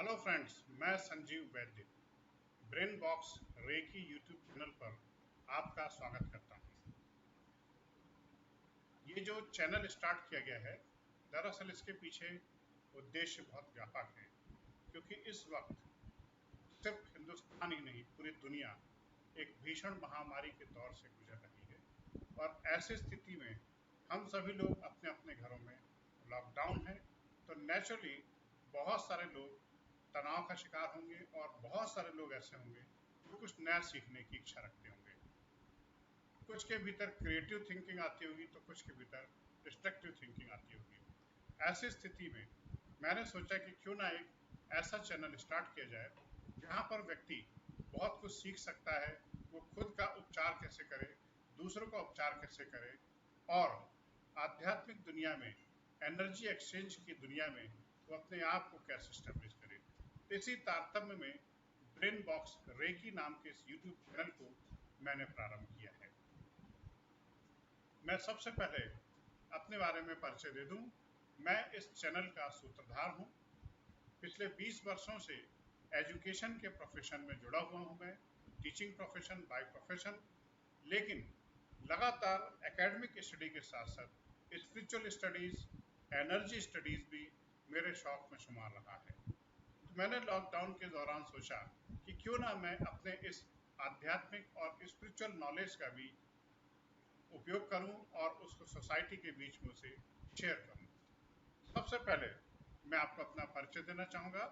Hello friends, मैं Sanjeev Vaidya brain box reiki YouTube channel पर आपका स्वागत करता हूं। ये जो चैनल स्टार्ट किया गया है, दरअसल इसके पीछे उद्देश्य बहुत व्यापक है, क्योंकि इस वक्त सिर्फ हिंदुस्तान ही नहीं, पूरी दुनिया एक भीषण महामारी के दौर से गुजर रही है। और ऐसी स्थिति में हम सभी लोग अपने अपने घरों में, लॉकडाउन है, तो नेचुरली बहुत सारे लोग तनाव का शिकार होंगे और बहुत सारे लोग ऐसे होंगे जो कुछ नया सीखने की इच्छा रखते होंगे। कुछ के भीतर क्रिएटिव थिंकिंग आती होगी तो कुछ के भीतर डिस्ट्रक्टिव थिंकिंग आती होगी। ऐसी स्थिति में मैंने सोचा कि क्यों ना एक ऐसा चैनल स्टार्ट किया जाए जहां पर व्यक्ति बहुत कुछ सीख सकता है। वो खुद का उपचार कैसे करे, दूसरों का उपचार कैसे करे, और आध्यात्मिक दुनिया में, एनर्जी एक्सचेंज की दुनिया में वो अपने आप को कैसे स्टेब्लिश करे। इसी तारतम्य में ब्रेन बॉक्स रेकी नाम के इस यूट्यूब चैनल को मैंने प्रारंभ किया है। मैं सबसे पहले अपने बारे में परिचय दे दूं। मैं इस चैनल का सूत्रधार हूं। पिछले 20 वर्षों से एजुकेशन के प्रोफेशन में जुड़ा हुआ हूं। मैं टीचिंग प्रोफेशन बाय प्रोफेशन, लेकिन लगातार एकेडमिक स्टडी के साथ साथ स्पिरिचुअल स्टडीज, एनर्जी स्टडीज भी मेरे शौक में शुमार रहा है। तो मैंने लॉकडाउन के दौरान सोचा कि क्यों ना मैं अपने इस आध्यात्मिक और स्पिरिचुअल नॉलेज का भी उपयोग करूं और उसको सोसाइटी के बीच में उसे शेयर करूं। सबसे पहले मैं आपको अपना परिचय देना चाहूँगा।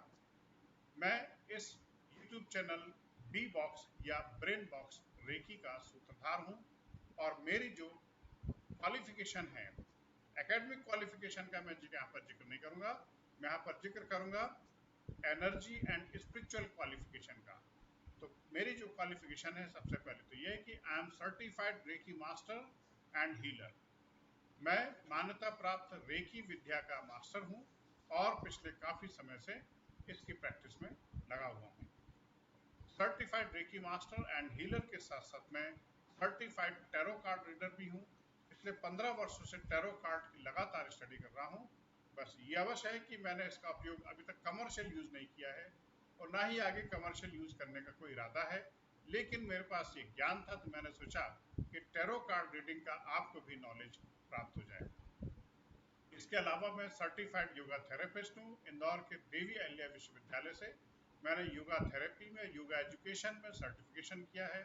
मैं इस YouTube चैनल बी बॉक्स या ब्रेन बॉक्स रेकी का सूत्रधार हूँ, और मेरी जो क्वालिफिकेशन है, एकेडमिक क्वालिफिकेशन का मैं यहाँ पर जिक्र नहीं करूँगा। मैं यहाँ पर जिक्र करूँगा एनर्जी एंड स्पिरिचुअल क्वालिफिकेशन का। तो मेरी जो क्वालिफिकेशन है, सबसे पहले तो ये है कि I am certified reiki master and healer. मैं मान्यता प्राप्त रेकी विद्या का मास्टर हूं और पिछले काफी समय से इसकी प्रैक्टिस में लगा हुआ हूं। Certified reiki master and healer के साथ साथ मैं सर्टिफाइड टैरो कार्ड रीडर भी हूं। पिछले 15 वर्षों से टैरो कार्ड की लगातार स्टडी कर रहा हूं। बस ये अवश्य है कि मैंने इसका उपयोग अभी तक कमर्शियल यूज नहीं किया है और ना ही आगे कमर्शियल यूज करने का कोई इरादा है, लेकिन मेरे पास ये ज्ञान था तो मैंने सोचा कि टैरो कार्ड रीडिंग का आपको भी नॉलेज प्राप्त हो जाए। इसके अलावा मैं सर्टिफाइड योगा थेरेपिस्ट हूँ इंदौर के देवी अहिल्या विश्वविद्यालय से। मैंने योगा थेरेपी में, योगा एजुकेशन में सर्टिफिकेशन किया है।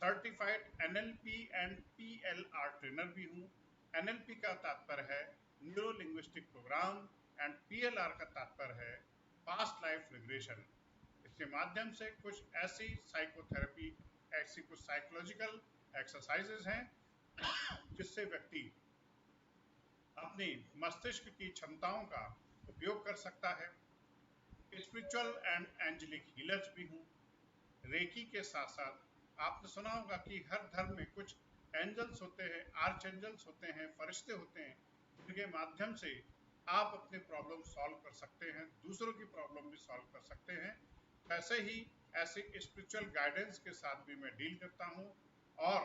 Certified NLP and PLR trainer भी हूँ। एनएलपी का तात्पर्य है neuro linguistic program and PLR का तात्पर्य है पास्ट लाइफ रिग्रेशन। इसके माध्यम से कुछ ऐसी साइकोथेरेपी, ऐसी कुछ साइकोलॉजिकल एक्सरसाइजेज हैं जिससे व्यक्ति अपनी मस्तिष्क की क्षमताओं का उपयोग कर सकता है। स्पिरिचुअल एंड एंजेलिक हीलर्स भी हूँ। रेकी के साथ साथ आपने सुना होगा कि हर धर्म में कुछ एंजल्स होते हैं, आर्च एंजल्स होते हैं, फरिश्ते होते हैं, जिनके माध्यम से आप अपने प्रॉब्लम सॉल्व कर सकते हैं, दूसरों की प्रॉब्लम भी सॉल्व कर सकते हैं। ऐसे ही ऐसे स्पिरिचुअल गाइडेंस के साथ भी मैं डील करता हूँ, और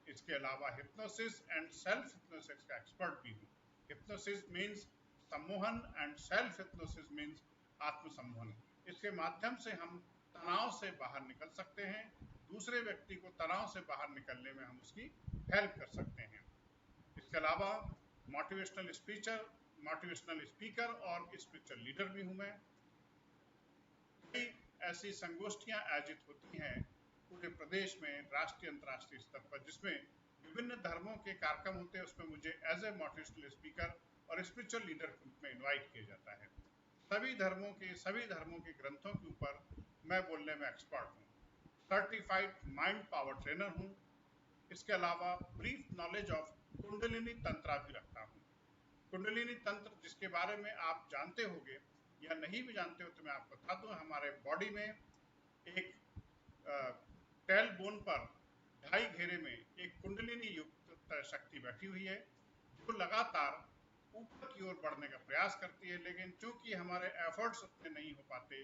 इसके अलावा हिप्नोसिस एंड सेल्फ हिप्नोसिस का एक्सपर्ट भी हूँ। हिप्नोसिस मीन्स सम्मोहन एंड सेल्फ हिप्नोसिस मीन्स आत्म सम्मोहन। इसके माध्यम से हम तनाव से बाहर निकल सकते हैं, दूसरे व्यक्ति को तनाव से बाहर निकलने में हम उसकी हेल्प कर सकते हैं। इसके अलावा मोटिवेशनल स्पीचर, मोटिवेशनल स्पीकर और स्पिरिचुअल लीडर भी हूं मैं। कई ऐसी संगोष्ठियां आयोजित होती हैं पूरे प्रदेश में, राष्ट्रीय अंतर्राष्ट्रीय स्तर पर, जिसमें विभिन्न धर्मों के कार्यक्रम होते हैं। उसमें मुझे एज ए मोटिवेशनल स्पीकर और स्पिरिचुअल लीडर के रूप में इन्वाइट किया जाता है। सभी धर्मों के ग्रंथों के ऊपर मैं बोलने में एक्सपर्ट हूँ। सर्टिफाइड माइंड पावर ट्रेनर हूँ। इसके अलावा ब्रीफ नॉलेज ऑफ कुंडलिनी तंत्र भी रखता हूँ। कुंडलिनी तंत्र, जिसके बारे में आप जानते होंगे या नहीं भी जानते हो तो मैं आपको बता दूं, हमारे बॉडी में एक टेल बोन पर 2.5 घेरे में एक कुंडलिनी युक्त शक्ति बैठी हुई है, जो लगातार ऊपर की ओर बढ़ने का प्रयास करती है। लेकिन चूंकि हमारे एफर्ट्स उतने नहीं हो पाते,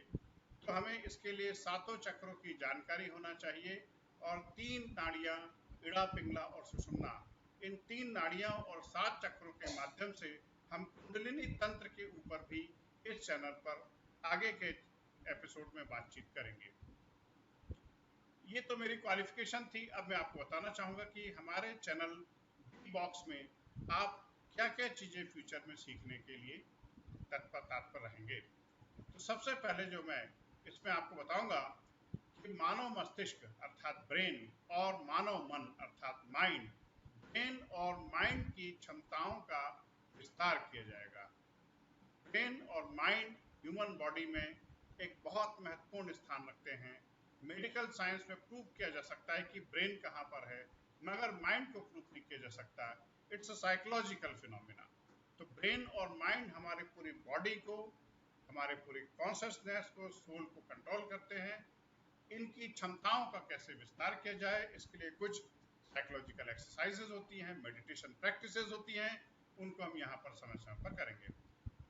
तो हमें इसके लिए सातों चक्रों की जानकारी होना चाहिए, और 3 नाड़ियां, इड़ा, पिंगला और सुषुम्ना, इन 3 नाड़ियों और 7 चक्रों के माध्यम से हम कुंडलिनी तंत्र के ऊपर भी इस चैनल पर आगे के एपिसोड में बातचीत करेंगे। ये तो मेरी क्वालिफिकेशन थी। अब मैं आपको बताना चाहूँगा कि हमारे चैनल बॉक्स में आप क्या क्या चीज़ें फ्यूचर में सीखने के लिए तत्पर रहेंगे। तो सबसे पहले जो मैं इसमें आपको बताऊंगा कि मानव मस्तिष्क अर्थात ब्रेन और मानव मन अर्थात माइंड, ब्रेन और माइंड की क्षमताओं का विस्तार किया जाएगा। ब्रेन और माइंड ह्यूमन बॉडी में एक बहुत महत्वपूर्ण स्थान रखते हैं। मेडिकल साइंस में प्रूव किया जा सकता है कि ब्रेन कहाँ पर है, मगर माइंड को प्रूव नहीं किया जा सकता। It's a psychological phenomena. तो ब्रेन और माइंड हमारे पूरी बॉडी को, हमारे पूरी कॉन्शियसनेस को, सोल को कंट्रोल करते हैं। इनकी क्षमताओं का कैसे विस्तार किया जाए, इसके लिए कुछ साइकोलॉजिकल एक्सरसाइजेज होती हैं, मेडिटेशन प्रैक्टिसेस होती हैं, उनको हम यहाँ पर समय समय पर करेंगे।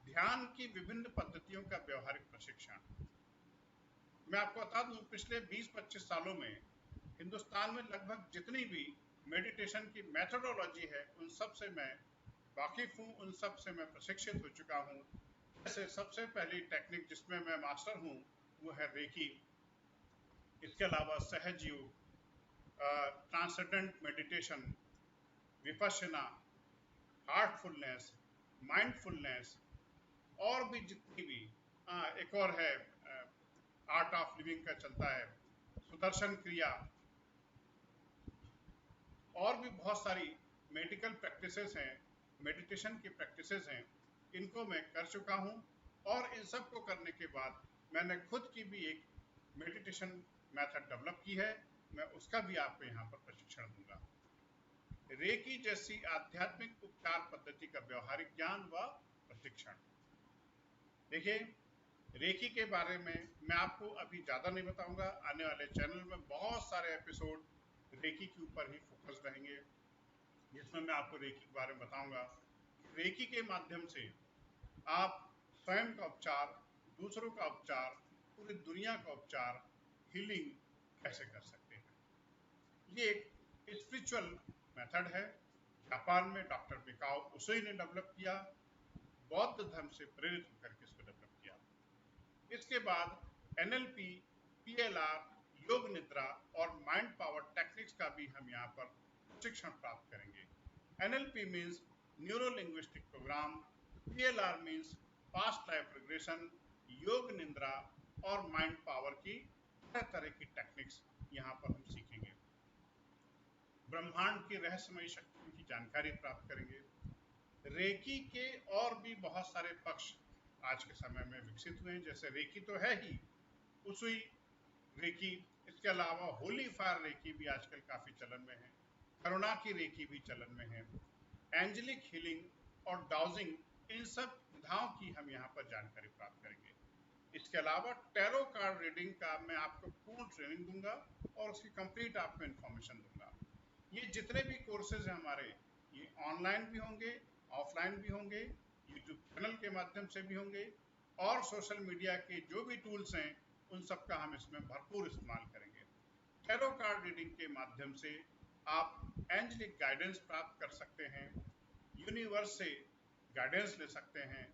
ध्यान की विभिन्न पद्धतियों का व्यवहारिक प्रशिक्षण। मैं आपको बता दूं, पिछले 20-25 सालों में हिंदुस्तान में लगभग जितनी भी मेडिटेशन की मेथोडोलॉजी है, उन सब से मैं वाकिफ हूँ, उन सब से मैं प्रशिक्षित हो चुका हूँ। जैसे सबसे पहली टेक्निक जिसमें मैं मास्टर हूँ वो है रेकी। इसके अलावा सहज योग, transcendent meditation, Vipassana, Heartfulness, mindfulness, और भी जितनी भी एक और है आर्ट ऑफ लिविंग का चलता है, सुदर्शन क्रिया, और भी बहुत सारी मेडिकल प्रैक्टिसेस हैं, मेडिटेशन की प्रैक्टिसेस हैं। इनको मैं कर चुका हूँ और इन सब को करने के बाद मैंने खुद की भी एक मेडिटेशन मेथड डेवलप की है। मैं उसका भी आपको यहाँ पर प्रशिक्षण दूंगा। रेकी जैसी आध्यात्मिक उपचार पद्धति का व्यवहारिक ज्ञान व प्रशिक्षण। देखिए, रेकी के बारे में मैं आपको अभी ज़्यादा नहीं बताऊंगा। आने वाले चैनल में बहुत सारे एपिसोड रेकी के ऊपर ही फोकस रहेंगे, जिसमें मैं आपको रेकी के बारे में बताऊंगा। रेकी के माध्यम से आप स्वयं का उपचार, दूसरों का उपचार, पूरी दुनिया का उपचार, हीलिंग कैसे कर सकते हैं। ये एक स्पिरिचुअल मेथड है। जापान में डॉक्टर मिकाओ उसुई ने डेवलप किया, बौद्ध धर्म से प्रेरित होकर के इसको डेवलप किया। इसके बाद NLP, PLR, योग निद्रा और माइंड पावर टेक्निक्स का भी हम यहाँ पर प्रशिक्षण प्राप्त करेंगे। NLP means neuro linguistic program, PLR means past life regression, yoga nidra और माइंड पावर की तरह तरह की टेक्निक्स यहाँ पर हम सीखेंगे। ब्रह्मांड की रहस्यमयी शक्तियों की जानकारी प्राप्त करेंगे। रेकी के और भी बहुत सारे पक्ष आज के समय में विकसित हुए हैं। जैसे रेकी तो है ही, उसुई रेकी, इसके अलावा होली फायर रेकी भी आजकल काफ़ी चलन में है, करुणा की रेकी भी चलन में है, एंजेलिक हीलिंग और डाउजिंग, इन सब विधाओं की हम यहाँ पर जानकारी प्राप्त करेंगे। इसके अलावा टैरो कार्ड रीडिंग का मैं आपको पूर्ण ट्रेनिंग दूंगा और उसकी कंप्लीट आपको इन्फॉर्मेशन दूंगा। ये जितने भी कोर्सेज हैं हमारे, ये ऑनलाइन भी होंगे, ऑफलाइन भी होंगे, यूट्यूब चैनल के माध्यम से भी होंगे, और सोशल मीडिया के जो भी टूल्स हैं उन सब का हम इसमें भरपूर इस्तेमाल करेंगे। टैरो कार्ड रीडिंग के माध्यम से आप एंजेलिक गाइडेंस प्राप्त कर सकते हैं, यूनिवर्स से गाइडेंस ले सकते हैं।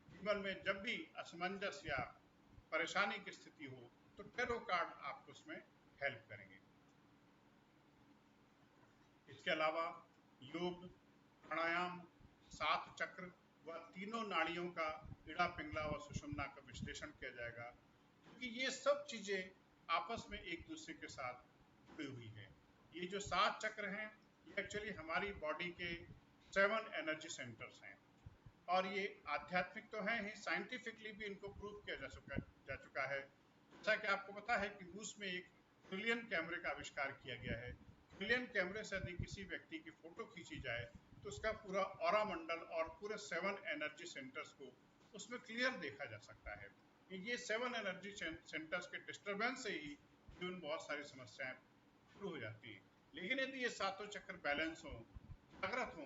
जीवन में जब भी असमंजस या परेशानी की स्थिति हो तो टैरो कार्ड आपको उसमें हेल्प करेंगे। इसके अलावा योग, प्राणायाम, 7 चक्र व तीनों नाड़ियों का, इड़ा पिंगला व सुषुम्ना का विश्लेषण किया जाएगा, क्योंकि ये सब चीजें आपस में एक दूसरे के साथ जुड़ी हुई है। ये जो 7 चक्र हैं, ये एक्चुअली हमारी बॉडी के 7 एनर्जी सेंटर्स हैं, और ये आध्यात्मिक तो हैं ही, साइंटिफिकली भी इनको प्रूव किया जा चुका है। जैसा कि आपको पता है कि रूस में एक ट्रिलियन कैमरे का आविष्कार किया गया है। ट्रिलियन कैमरे से यदि किसी व्यक्ति की फोटो खींची जाए तो उसका पूरा ऑरा मंडल और पूरे 7 एनर्जी सेंटर्स को उसमें क्लियर देखा जा सकता है। ये 7 एनर्जी सेंटर्स के डिस्टर्बेंस से ही जीवन बहुत सारी समस्याएं शुरू हो जाती हैं। लेकिन यदि ये 7 चक्र बैलेंस हो, जागृत हो,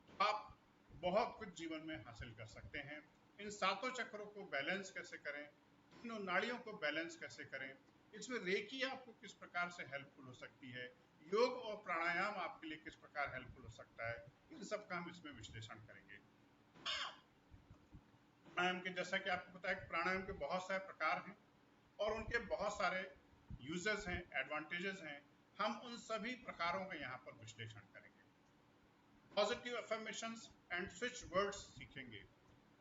तो आप बहुत कुछ जीवन में हासिल कर सकते हैं। इन 7 चक्रों को बैलेंस कैसे करें, तीनों नाड़ियों को बैलेंस कैसे करें, इसमें रेकी आपको किस प्रकार से हेल्पफुल हो सकती है, योग और प्राणायाम आपके लिए किस प्रकार हेल्पफुल हो सकता है, इन सब का हम इसमें विश्लेषण करेंगे। प्राणायाम के, जैसा कि आपको पता है कि प्राणायाम के बहुत सारे प्रकार हैं। और उनके बहुत सारे यूजेस हैं, एडवांटेजेस हैं। हम उन सभी प्रकारों का यहाँ पर विश्लेषण करेंगे। Positive affirmations and switch words सीखेंगे।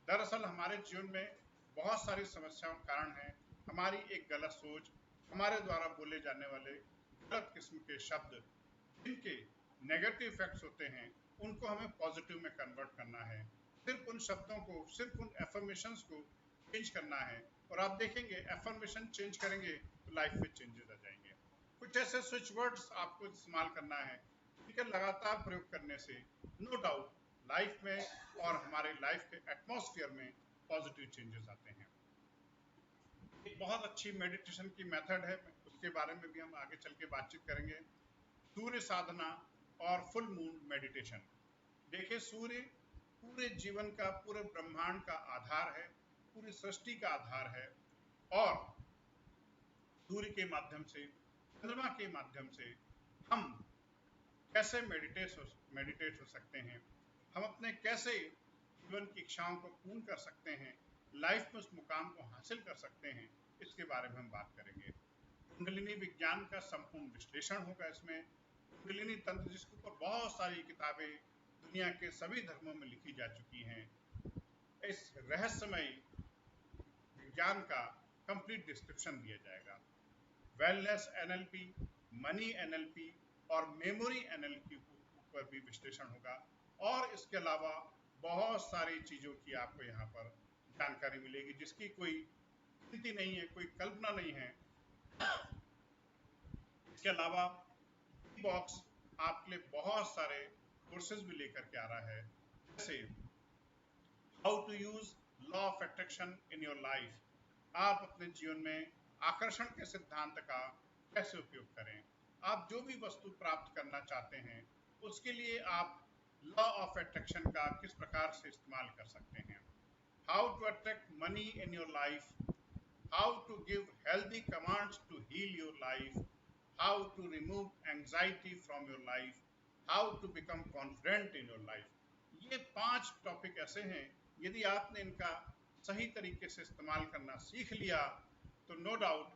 दरअसल हमारे जीवन में बहुत सारी समस्याओं का कारण है हमारी एक गलत सोच, हमारे द्वारा बोले जाने वाले गलत किस्म के शब्द, जिनके नेगेटिव इफेक्ट्स होते हैं, उनको हमें पॉजिटिव में कन्वर्ट करना है। सिर्फ उन शब्दों को, सिर्फ उन एफर्मेशंस को चेंज करना है, और आप देखेंगे एफर्मेशन चेंज करेंगे तो लाइफ में चेंजेस आ जाएंगे। कुछ ऐसे स्विच वर्ड्स आपको इस्तेमाल करना है जिनके लगातार प्रयोग करने से नो डाउट लाइफ में और हमारे लाइफ के एटमॉस्फेयर में पॉजिटिव चेंजेस आते हैं। एक बहुत अच्छी मेडिटेशन की मेथड है, उसके बारे में भी हम आगे चल के बातचीत करेंगे। सूर्य साधना और फुल मून मेडिटेशन। देखिए, सूर्य पूरे जीवन का, पूरे ब्रह्मांड का आधार है, पूरी सृष्टि का आधार है, और सूर्य के माध्यम से, चंद्रमा के माध्यम से हम कैसे मेडिटेट हो सकते हैं, हम अपने कैसे जीवन की इच्छाओं को पूर्ण कर सकते हैं, लाइफ में उस मुकाम को हासिल कर सकते हैं, इसके बारे में हम बात करेंगे। कुंडलिनी विज्ञान का संपूर्ण विश्लेषण होगा इसमें। कुंडलिनी तंत्र, जिसके ऊपर बहुत सारी किताबें दुनिया के सभी धर्मों में लिखी जा चुकी हैं, इस रहस्यमय विज्ञान का कंप्लीट डिस्क्रिप्शन दिया जाएगा। वेलनेस एनएलपी, मनी एनएलपी और मेमोरी एनएलपी पर भी विश्लेषण होगा, और इसके अलावा बहुत सारी चीजों की आपको यहाँ पर जानकारी मिलेगी जिसकी कोई गिनती नहीं है, कोई कल्पना नहीं है। इसके अलावा बॉक्स आपके लिए बहुत सारे कोर्सेज भी लेकर के आ रहा है, जैसे how to use law of attraction in your life. आप अपने जीवन में आकर्षण के सिद्धांत का कैसे उपयोग करें। आप जो भी वस्तु प्राप्त करना चाहते हैं, उसके लिए आप लॉ ऑफ अट्रैक्शन का किस प्रकार से इस्तेमाल कर सकते हैं। How to attract money in your life, how to give healthy commands to heal your life, how to remove anxiety from your life, how to become confident in your life. ये 5 topic ऐसे हैं, यदि आपने इनका सही तरीके से इस्तेमाल करना सीख लिया तो नो डाउट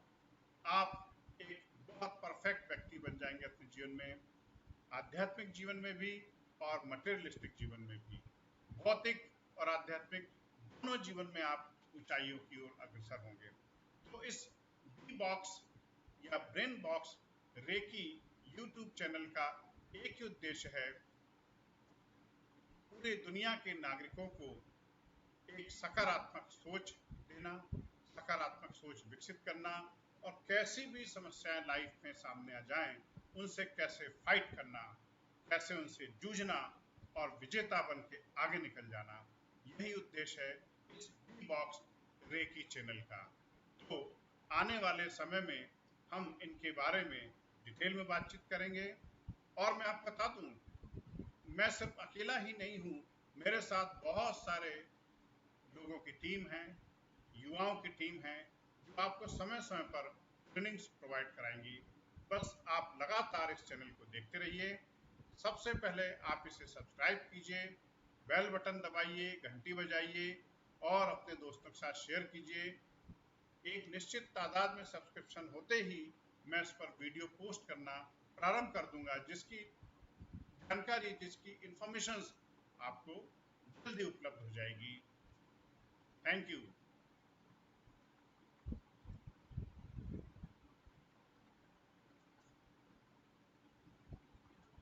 आप एक बहुत परफेक्ट व्यक्ति बन जाएंगे अपने जीवन में, आध्यात्मिक जीवन में भी और मटेरियलिस्टिक जीवन में भी। भौतिक और आध्यात्मिक दोनों जीवन में आप ऊंचाइयों की ओर अग्रसर होंगे। तो इस बी बॉक्स या brain box reiki YouTube channel का एक ही उद्देश्य है, पूरी दुनिया के नागरिकों को एक सकारात्मक सोच देना, सकारात्मक सोच विकसित करना, और कैसी भी समस्याएं लाइफ में सामने आ जाएं, उनसे कैसे फाइट करना, कैसे उनसे जूझना और विजेता बन के आगे निकल जाना, यही उद्देश्य है इस बॉक्स रेकी चैनल का। तो आने वाले समय में हम इनके बारे में डिटेल में बातचीत करेंगे। और मैं आपको बता दूं, मैं सिर्फ अकेला ही नहीं हूं, मेरे साथ बहुत सारे लोगों की टीम है, युवाओं की टीम है, जो आपको समय समय पर ट्रेनिंग्स प्रोवाइड कराएंगी। बस आप लगातार इस चैनल को देखते रहिए। सबसे पहले आप इसे सब्सक्राइब कीजिए, बेल बटन दबाइए, घंटी बजाइए और अपने दोस्तों के साथ शेयर कीजिए। एक निश्चित तादाद में सब्सक्रिप्शन होते ही मैं इस पर वीडियो पोस्ट करना प्रारंभ कर दूंगा, जिसकी जानकारी, जिसकी इंफॉर्मेशन आपको जल्दी उपलब्ध हो जाएगी। Thank you.